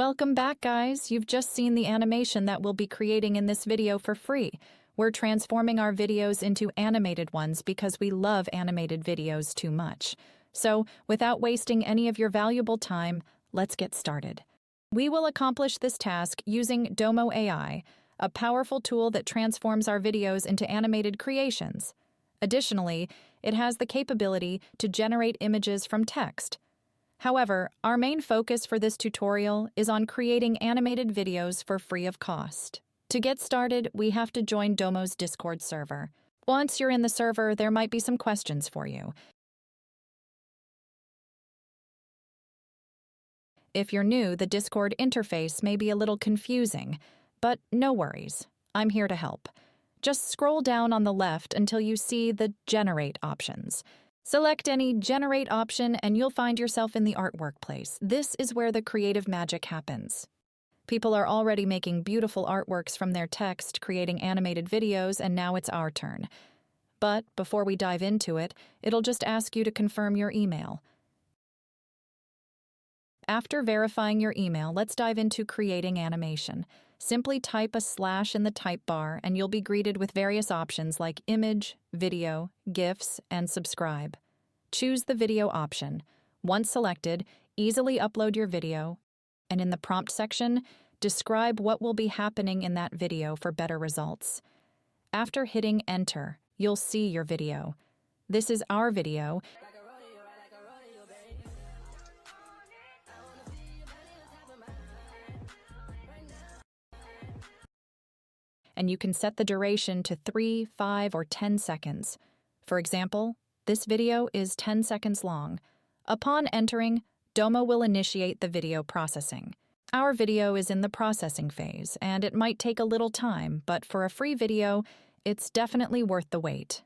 Welcome back, guys. You've just seen the animation that we'll be creating in this video for free. We're transforming our videos into animated ones because we love animated videos too much. So, without wasting any of your valuable time, let's get started. We will accomplish this task using Domo AI, a powerful tool that transforms our videos into animated creations. Additionally, it has the capability to generate images from text. However, our main focus for this tutorial is on creating animated videos for free of cost. To get started, we have to join Domo's Discord server. Once you're in the server, there might be some questions for you. If you're new, the Discord interface may be a little confusing, but no worries. I'm here to help. Just scroll down on the left until you see the Generate options. Select any Generate option and you'll find yourself in the artwork place. This is where the creative magic happens. People are already making beautiful artworks from their text, creating animated videos, and now it's our turn. But before we dive into it, it'll just ask you to confirm your email. After verifying your email, let's dive into creating animation. Simply type a slash in the type bar and you'll be greeted with various options like image, video, GIFs, and subscribe. Choose the video option. Once selected, easily upload your video, and in the prompt section, describe what will be happening in that video for better results. After hitting enter, you'll see your video. This is our video. And you can set the duration to 3, 5, or 10 seconds. For example, this video is 10 seconds long. Upon entering, Domo will initiate the video processing. Our video is in the processing phase, and it might take a little time, but for a free video, it's definitely worth the wait.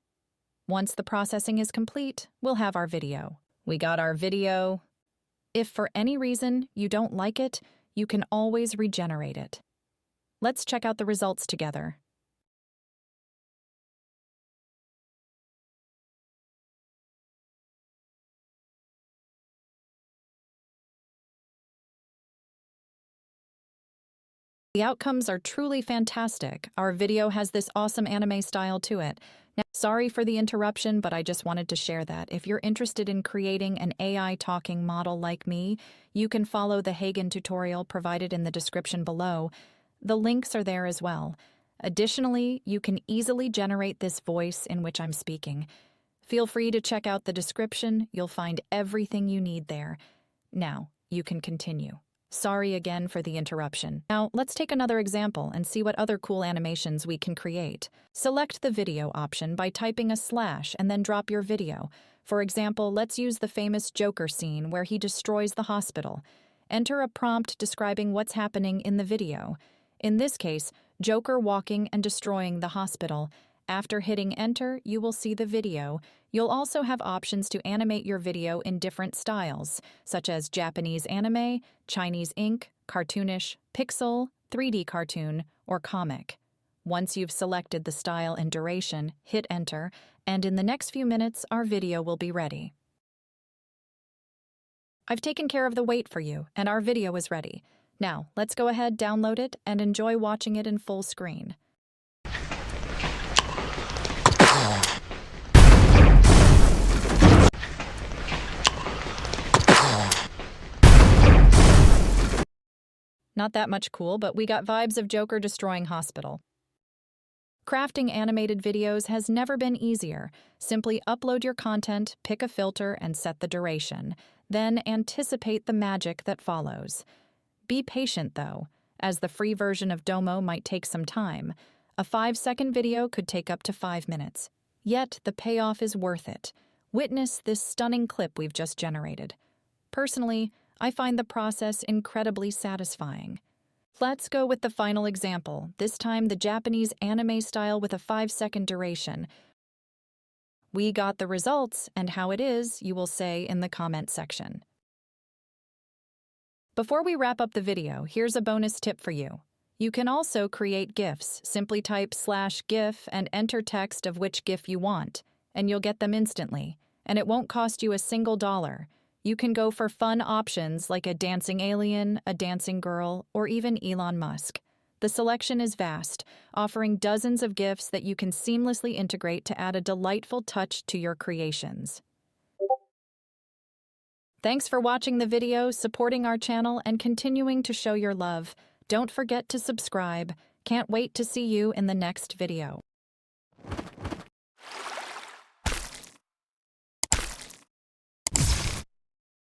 Once the processing is complete, we'll have our video. We got our video. If for any reason you don't like it, you can always regenerate it. Let's check out the results together. The outcomes are truly fantastic. Our video has this awesome anime style to it. Now, sorry for the interruption, but I just wanted to share that. If you're interested in creating an AI talking model like me, you can follow the Hagen tutorial provided in the description below. The links are there as well. Additionally, you can easily generate this voice in which I'm speaking. Feel free to check out the description. You'll find everything you need there. Now, you can continue. Sorry again for the interruption. Now, let's take another example and see what other cool animations we can create. Select the video option by typing a slash and then drop your video. For example, let's use the famous Joker scene where he destroys the hospital. Enter a prompt describing what's happening in the video. In this case, Joker walking and destroying the hospital. After hitting enter, you will see the video. You'll also have options to animate your video in different styles, such as Japanese anime, Chinese ink, cartoonish, pixel, 3D cartoon, or comic. Once you've selected the style and duration, hit enter, and in the next few minutes, our video will be ready. I've taken care of the wait for you, and our video is ready. Now, let's go ahead, download it, and enjoy watching it in full screen. Not that much cool, but we got vibes of Joker destroying hospital. Crafting animated videos has never been easier. Simply upload your content, pick a filter, and set the duration. Then anticipate the magic that follows. Be patient, though, as the free version of Domo might take some time. A 5-second video could take up to 5 minutes. Yet, the payoff is worth it. Witness this stunning clip we've just generated. Personally, I find the process incredibly satisfying. Let's go with the final example, this time the Japanese anime style with a 5-second duration. We got the results, and how it is, you will say in the comment section. Before we wrap up the video, here's a bonus tip for you. You can also create GIFs. Simply type /GIF and enter text of which GIF you want, and you'll get them instantly. And it won't cost you a single dollar. You can go for fun options like a dancing alien, a dancing girl, or even Elon Musk. The selection is vast, offering dozens of gifts that you can seamlessly integrate to add a delightful touch to your creations. Thanks for watching the video, supporting our channel, and continuing to show your love. Don't forget to subscribe. Can't wait to see you in the next video.